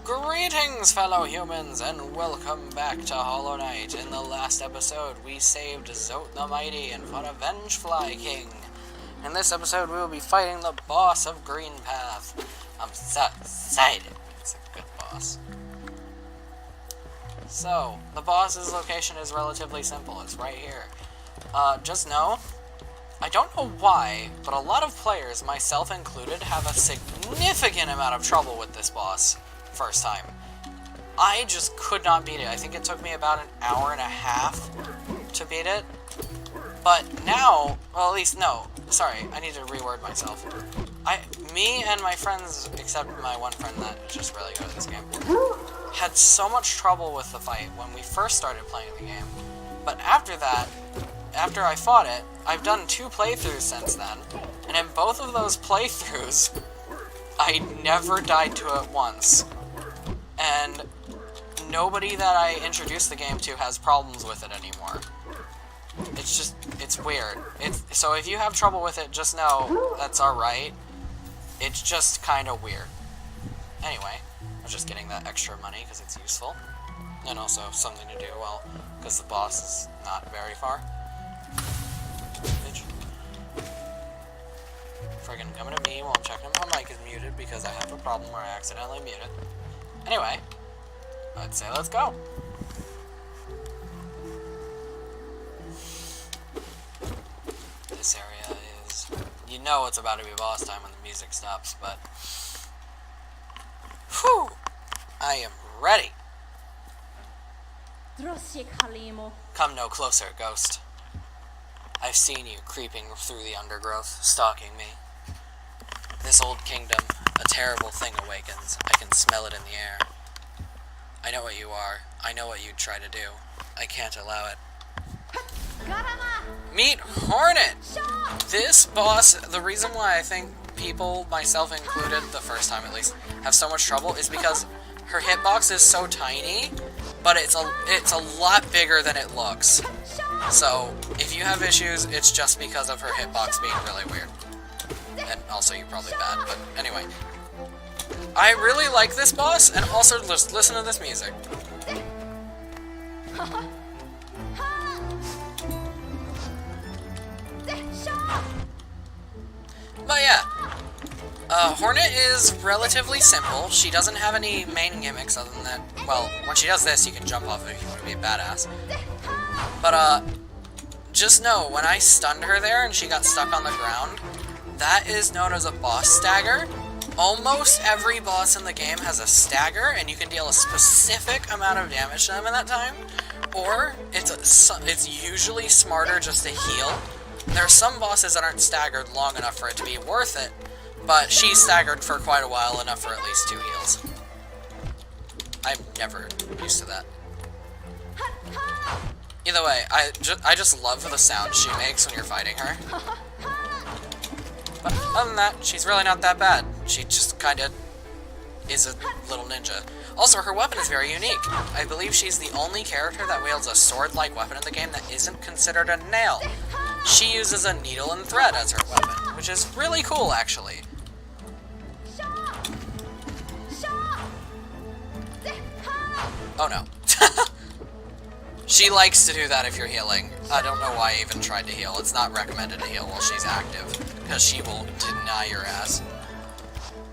Greetings, fellow humans, and welcome back to Hollow Knight. In the last episode, we saved Zote the Mighty and fought a Vengefly King. In this episode, we will be fighting the boss of Green Path. I'm so excited. It's a good boss. So, the boss's location is relatively simple. It's right here. Just know, I don't know why, but a lot of players, myself included, have a significant amount of trouble with this boss first time. I just could not beat it. I think it took me about an hour and a half to beat it. But now, well, at least, no, sorry, I need to reword myself. Me and my friends, except my one friend that is just really good at this game, had so much trouble with the fight when we first started playing the game. But after that, after I fought it, I've done 2 playthroughs since then, and in both of those playthroughs, I never died to it once. And nobody that I introduced the game to has problems with it anymore. It's weird. So if you have trouble with it, just know that's alright. It's just kind of weird. Anyway, I'm just getting that extra money because it's useful. And also something to do, well, because the boss is not very far. Bitch. Friggin' coming at me while I'm checking if my mic is muted because I have a problem where I accidentally mute it. Anyway, I'd say let's go. This area is... You know it's about to be boss time when the music stops, but... Whew! I am ready! Come no closer, ghost. I've seen you creeping through the undergrowth, stalking me. This old kingdom, a terrible thing awakens. I can smell it in the air. I know what you are. I know what you'd try to do. I can't allow it. Meet Hornet! This boss, the reason why I think people, myself included, the first time at least, have so much trouble is because her hitbox is so tiny, but it's a lot bigger than it looks. So, if you have issues, it's just because of her hitbox being really weird. And also, you're probably bad, but anyway. I really like this boss, and also just listen to this music. But yeah, Hornet is relatively simple. She doesn't have any main gimmicks other than that. Well, when she does this, you can jump off if you want to be a badass. But, just know, when I stunned her there and she got stuck on the ground, that is known as a boss stagger. Almost every boss in the game has a stagger, and you can deal a specific amount of damage to them in that time. Or, it's usually smarter just to heal. There are some bosses that aren't staggered long enough for it to be worth it, but she's staggered for quite a while, enough for at least 2 heals. I'm never used to that. Either way, I just love the sound she makes when you're fighting her. But other than that, she's really not that bad. She just kinda is a little ninja. Also, her weapon is very unique. I believe she's the only character that wields a sword-like weapon in the game that isn't considered a nail. She uses a needle and thread as her weapon, which is really cool, actually. Oh no. She likes to do that if you're healing. I don't know why I even tried to heal. It's not recommended to heal while she's active, because she will deny your ass.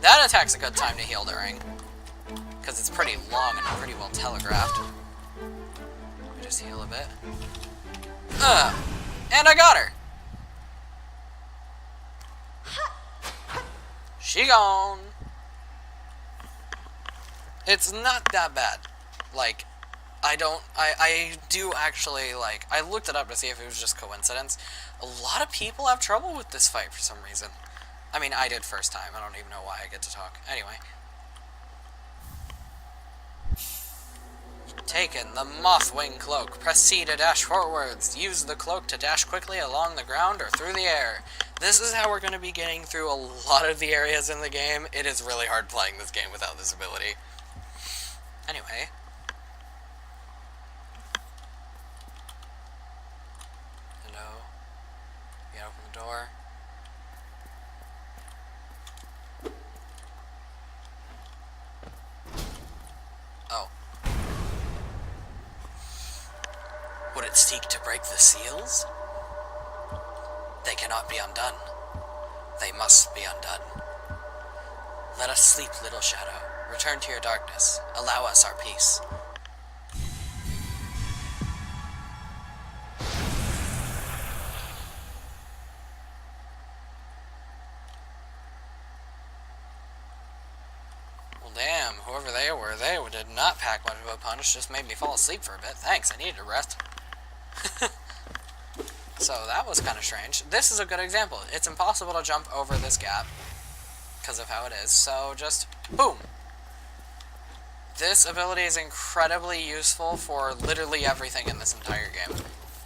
That attack's a good time to heal during, because it's pretty long and pretty well telegraphed. Let me just heal a bit. And I got her! She gone! It's not that bad. Like, I do actually, like, I looked it up to see if it was just coincidence. A lot of people have trouble with this fight for some reason. I mean, I did first time. I don't even know why I get to talk. Anyway. Taken the Mothwing Cloak. Press C to dash forwards. Use the cloak to dash quickly along the ground or through the air. This is how we're going to be getting through a lot of the areas in the game. It is really hard playing this game without this ability. Anyway. Hello. You open the door. that seek to break the seals? They cannot be undone. They must be undone. Let us sleep, little shadow. Return to your darkness. Allow us our peace. Well, damn, whoever they did not pack much of a punch, just made me fall asleep for a bit. Thanks, I needed a rest. So that was kind of strange. This is a good example. It's impossible to jump over this gap because of how it is, so just boom. This ability is incredibly useful for literally everything in this entire game.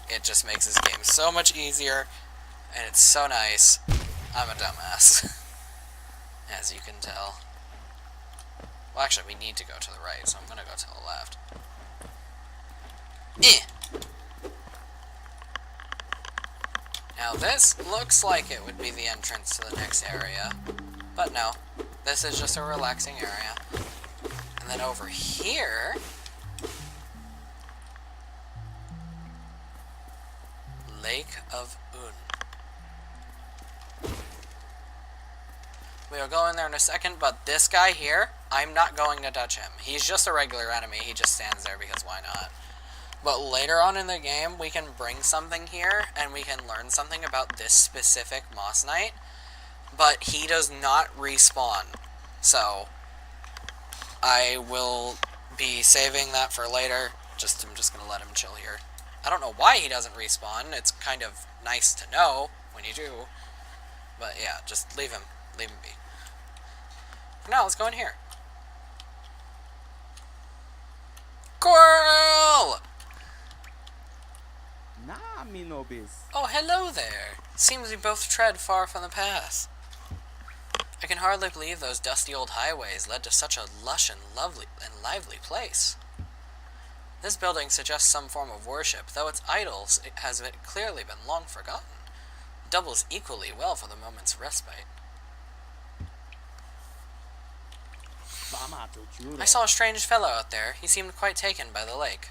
It just makes this game so much easier, and it's so nice. I'm a dumbass, as you can tell. Well, actually, we need to go to the right, so I'm going to go to the left. Now, this looks like it would be the entrance to the next area, but no. This is just a relaxing area. And then over here, Lake of Un. We'll go in there in a second, but this guy here, I'm not going to touch him. He's just a regular enemy. He just stands there because why not? But later on in the game, we can bring something here, and we can learn something about this specific Moss Knight, but he does not respawn. So, I will be saving that for later. I'm just going to let him chill here. I don't know why he doesn't respawn. It's kind of nice to know when you do. But yeah, just leave him. Leave him be. For now, let's go in here. Squirrel! Nah, me no biz. Oh, hello there. Seems we both tread far from the path. I can hardly believe those dusty old highways led to such a lush and lively place. This building suggests some form of worship, though its idols has clearly been long forgotten. It doubles equally well for the moment's respite. I saw a strange fellow out there. He seemed quite taken by the lake.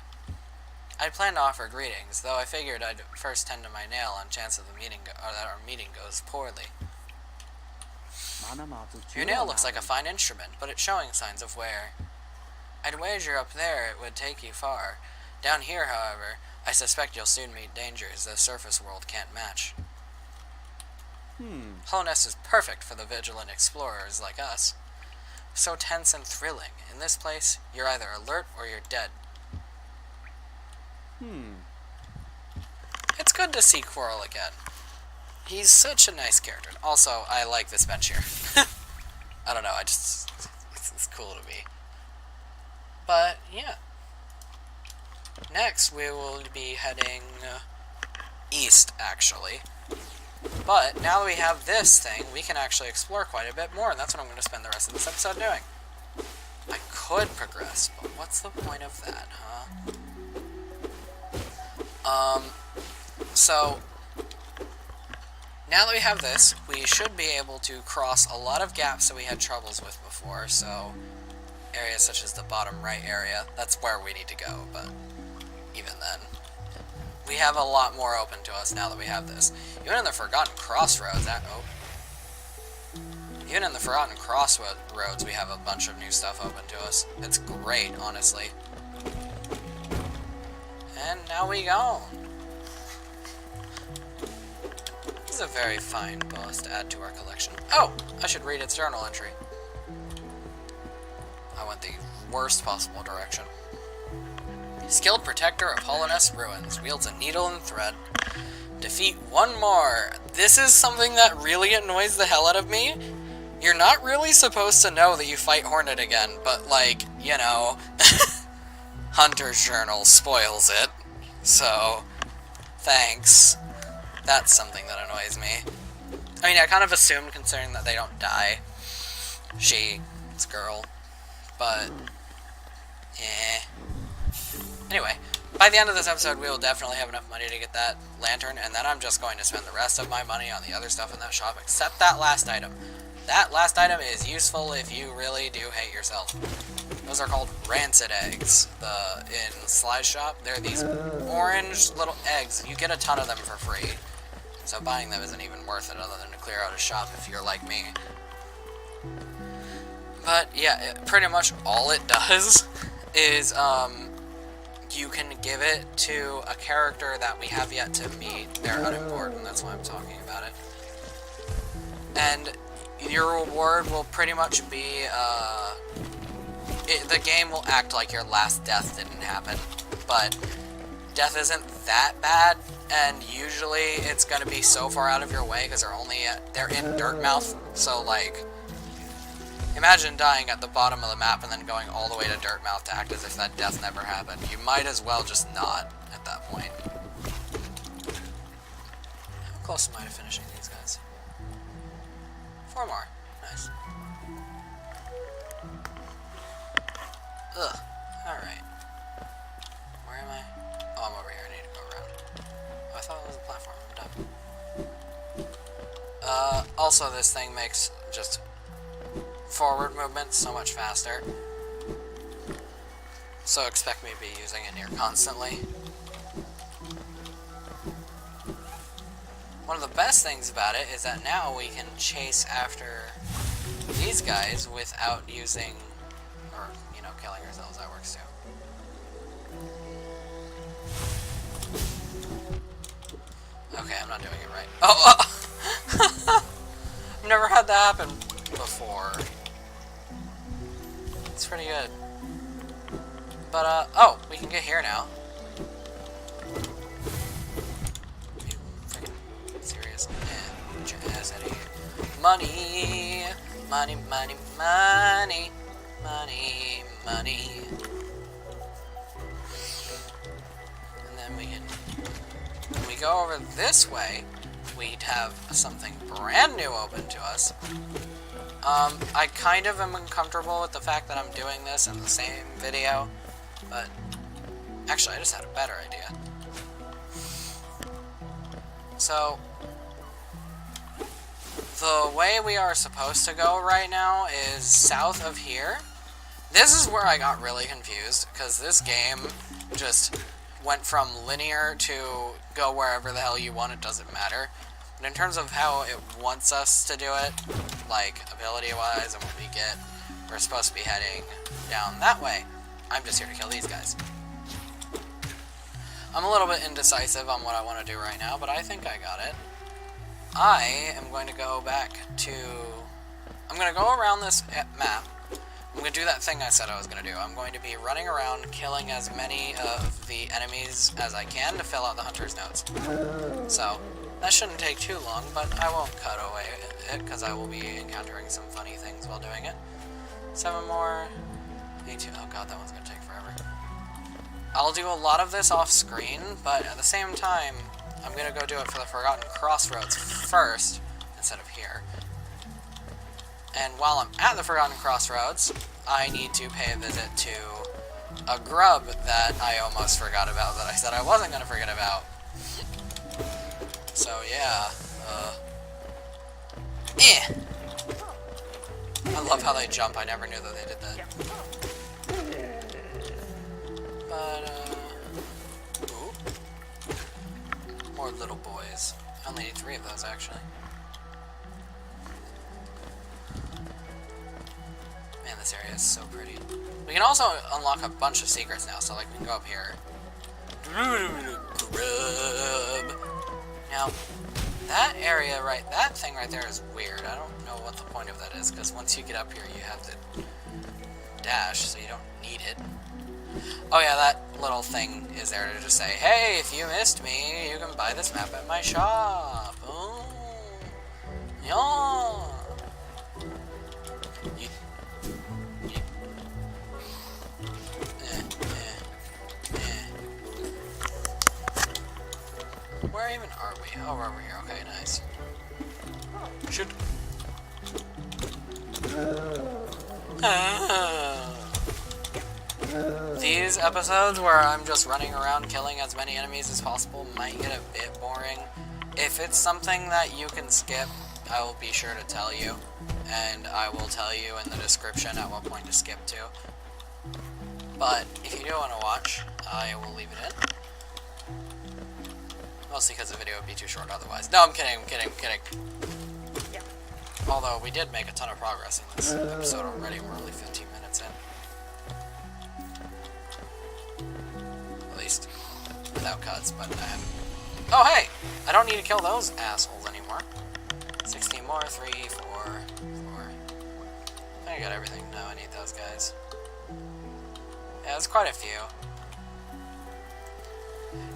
I'd planned to offer greetings, though I figured I'd first tend to my nail on chance of that our meeting goes poorly. Your nail looks like a fine instrument, but it's showing signs of wear. I'd wager up there it would take you far. Down here, however, I suspect you'll soon meet dangers the surface world can't match. Hornet is perfect for the vigilant explorers like us. So tense and thrilling. In this place, you're either alert or you're dead. It's good to see Quirrell again. He's such a nice character. Also, I like this bench here. I don't know, it's cool to me. But, yeah. Next, we will be heading east, actually. But, now that we have this thing, we can actually explore quite a bit more, and that's what I'm going to spend the rest of this episode doing. I could progress, but what's the point of that, huh? So, now that we have this, we should be able to cross a lot of gaps that we had troubles with before, so areas such as the bottom right area, that's where we need to go, but even then, we have a lot more open to us now that we have this. Even in the Forgotten Crossroads, even in the Forgotten Crossroads, we have a bunch of new stuff open to us. It's great, honestly. And now we go. This is a very fine boss to add to our collection. Oh! I should read its journal entry. I went the worst possible direction. Skilled protector of Holiness Ruins. Wields a needle and thread. Defeat one more. This is something that really annoys the hell out of me. You're not really supposed to know that you fight Hornet again, but, like, you know, Hunter's Journal spoils it. So, thanks. That's something that annoys me. I mean, I kind of assumed, considering that they don't die. It's girl. But, Anyway, by the end of this episode, we will definitely have enough money to get that lantern, and then I'm just going to spend the rest of my money on the other stuff in that shop, except that last item. That last item is useful if you really do hate yourself. Those are called rancid eggs. In Sly Shop, they're these orange little eggs. You get a ton of them for free. So buying them isn't even worth it other than to clear out a shop if you're like me. But yeah, pretty much all it does is you can give it to a character that we have yet to meet. They're unimportant, that's why I'm talking about it. And your reward will pretty much be, the game will act like your last death didn't happen, but death isn't that bad, and usually it's going to be so far out of your way because they're in Dirtmouth, so like, imagine dying at the bottom of the map and then going all the way to Dirtmouth to act as if that death never happened. You might as well just not at that point. How close am I to finishing these guys? 4 more. Nice. Ugh. Alright. Where am I? Oh, I'm over here. I need to go around. Oh, I thought it was a platform. I'm dumb. Also, this thing makes just forward movement so much faster. So expect me to be using it here constantly. One of the best things about it is that now we can chase after these guys without using, or, you know, killing ourselves. That works too. Okay, I'm not doing it right. Oh! I've never had that happen before. It's pretty good. But, oh, we can get here now. Are you freaking serious? Yeah, get your ass out of here. Money! Money, money, money! Money, money. And then we can... when we go over this way, we'd have something brand new open to us. I kind of am uncomfortable with the fact that I'm doing this in the same video, but actually I just had a better idea. So, the way we are supposed to go right now is south of here. This is where I got really confused, because this game just went from linear to go wherever the hell you want, it doesn't matter. But in terms of how it wants us to do it, like ability-wise and what we get, we're supposed to be heading down that way. I'm just here to kill these guys. I'm a little bit indecisive on what I want to do right now, but I think I got it. I am going to go back to... I'm going to go around this map. I'm going to do that thing I said I was going to do. I'm going to be running around killing as many of the enemies as I can to fill out the hunter's notes. So, that shouldn't take too long, but I won't cut away it, because I will be encountering some funny things while doing it. 7 more. 18. Oh god, that one's going to take forever. I'll do a lot of this off screen, but at the same time, I'm going to go do it for the Forgotten Crossroads first, instead of here. And while I'm at the Forgotten Crossroads, I need to pay a visit to a grub that I almost forgot about, that I said I wasn't going to forget about. So yeah, I love how they jump. I never knew that they did that. But, ooh. More little boys. I only need 3 of those, actually. Man, this area is so pretty. We can also unlock a bunch of secrets now, so, like, we can go up here. Grub! Now, that area that thing right there is weird. I don't know what the point of that is, because once you get up here, you have to dash, so you don't need it. Oh yeah, that little thing is there to just say, hey, if you missed me, you can buy this map at my shop. Oh, yeah. Where even are we? Oh, we're over here. Okay, nice. Shoot. These episodes where I'm just running around killing as many enemies as possible might get a bit boring. If it's something that you can skip, I will be sure to tell you, and I will tell you in the description at what point to skip to. But if you do want to watch, I will leave it in. Mostly because the video would be too short otherwise. No, I'm kidding. Yeah. Although we did make a ton of progress in this episode already. We're only 15 minutes in. At least without cuts, but I haven't. Oh, hey! I don't need to kill those assholes anymore. 16 more, 3, 4, 4. I got everything. No, I need those guys. Yeah, there's quite a few.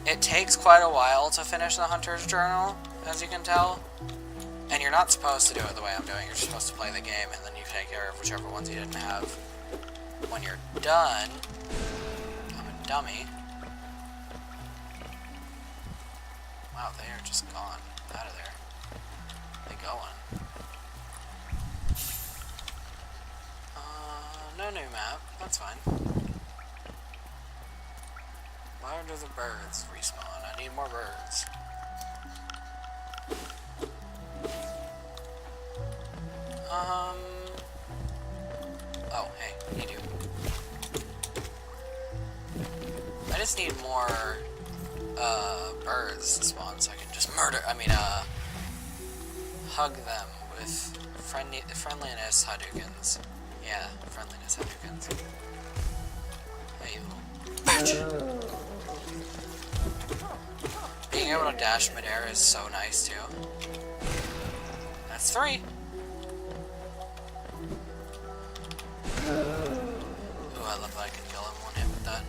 It takes quite a while to finish the Hunter's Journal, as you can tell. And you're not supposed to do it the way I'm doing. You're supposed to play the game, and then you take care of whichever ones you didn't have. When you're done... I'm a dummy. Wow, they are just gone. Out of there. They going. No new map. That's fine. Why do the birds respawn? I need more birds. Oh, hey, need you. I just need more, birds to spawn so I can just hug them with friendliness Hadoukens. Yeah, friendliness Hadoukens. Hey, you little bitch. Being able to dash midair is so nice, too. That's 3. Ooh, I love that I can kill him one hit with that.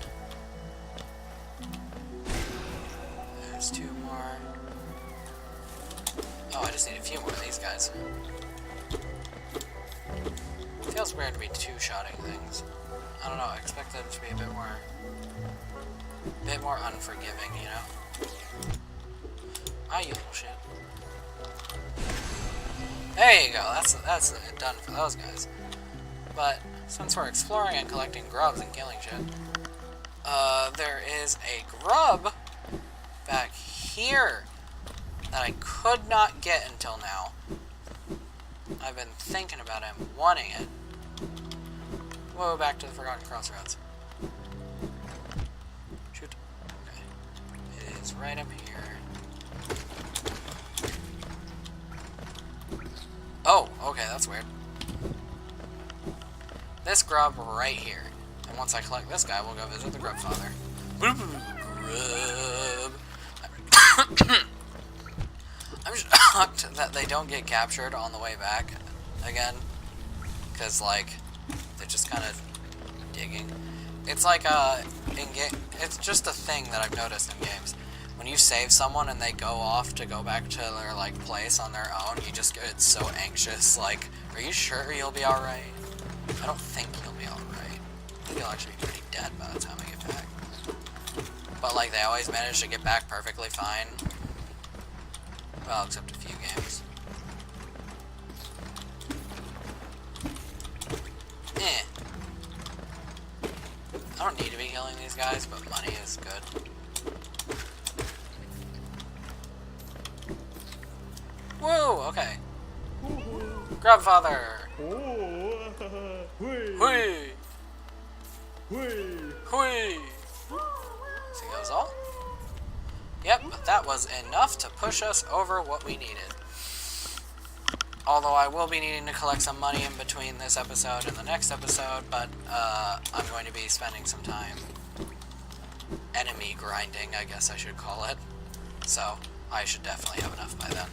There's 2 more. Oh, I just need a few more of these guys. Feels weird to be two-shotting things. I don't know, I expect them to be a bit more unforgiving, you know? Ah, you little shit. There you go, that's it done for those guys. But since we're exploring and collecting grubs and killing shit, there is a grub back here that I could not get until now. I've been thinking about it, wanting it. Whoa, back to the Forgotten Crossroads. Shoot. Okay. It is right up here. Oh, okay, that's weird. This grub right here. And once I collect this guy, we'll go visit the grub father. Grub. I'm shocked that they don't get captured on the way back again. Because, like, they're just kind of digging. It's like, it's just a thing that I've noticed in games. When you save someone and they go off to go back to their, like, place on their own, you just get so anxious. Like, are you sure you'll be alright? I don't think you'll be alright. I think you'll actually be pretty dead by the time I get back. But, like, they always manage to get back perfectly fine. Well, except a few games. I don't need to be killing these guys, but money is good. Woo! Okay. Grubfather! Hui! Hui! See those all? Yep, but that was enough to push us over what we needed. Although I will be needing to collect some money in between this episode and the next episode, but I'm going to be spending some time enemy grinding, I guess I should call it. So, I should definitely have enough by then.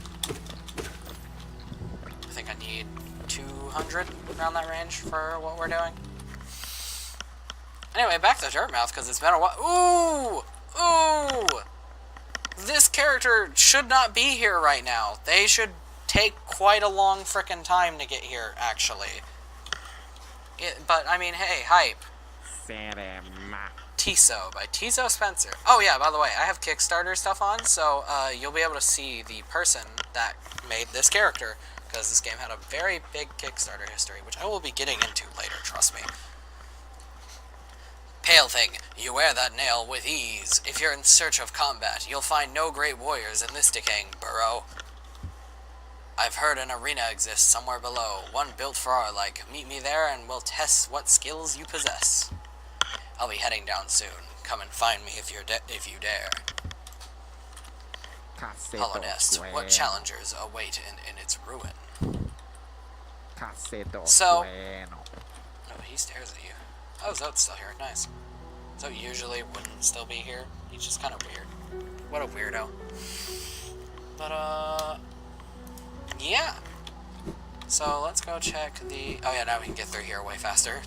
I think I need 200 around that range for what we're doing. Anyway, back to Dirtmouth, because it's been a while. Ooh! Ooh! This character should not be here right now. They should take quite a long frickin' time to get here, actually. But, I mean, hey, hype. Tiso by Tiso Spencer. Oh yeah, by the way, I have Kickstarter stuff on, so you'll be able to see the person that made this character, because this game had a very big Kickstarter history, which I will be getting into later, trust me. Pale Thing, you wear that nail with ease. If you're in search of combat, you'll find no great warriors in this decaying burrow. I've heard an arena exists somewhere below, one built for our like. Meet me there and we'll test what skills you possess. I'll be heading down soon. Come and find me if you dare. Hollow Nest. What challengers await in its ruin? So, oh, he stares at you. Oh, Zote's still here. Nice. Zote usually wouldn't still be here. He's just kind of weird. What a weirdo. But, yeah. So, let's go check the... Oh, yeah, now we can get through here way faster.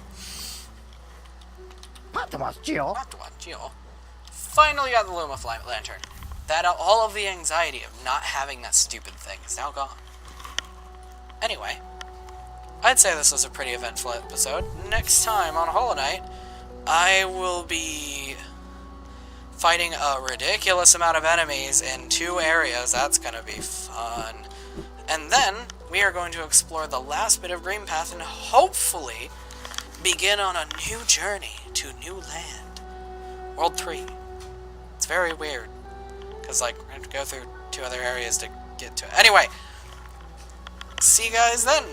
Finally got the Luma Lantern. All of the anxiety of not having that stupid thing is now gone. Anyway, I'd say this was a pretty eventful episode. Next time on Hollow Knight, I will be fighting a ridiculous amount of enemies in 2 areas. That's gonna be fun. And then, we are going to explore the last bit of Green Path and hopefully begin on a new journey to new land. World 3. It's very weird. Because, like, we have to go through 2 other areas to get to it. Anyway, see you guys then.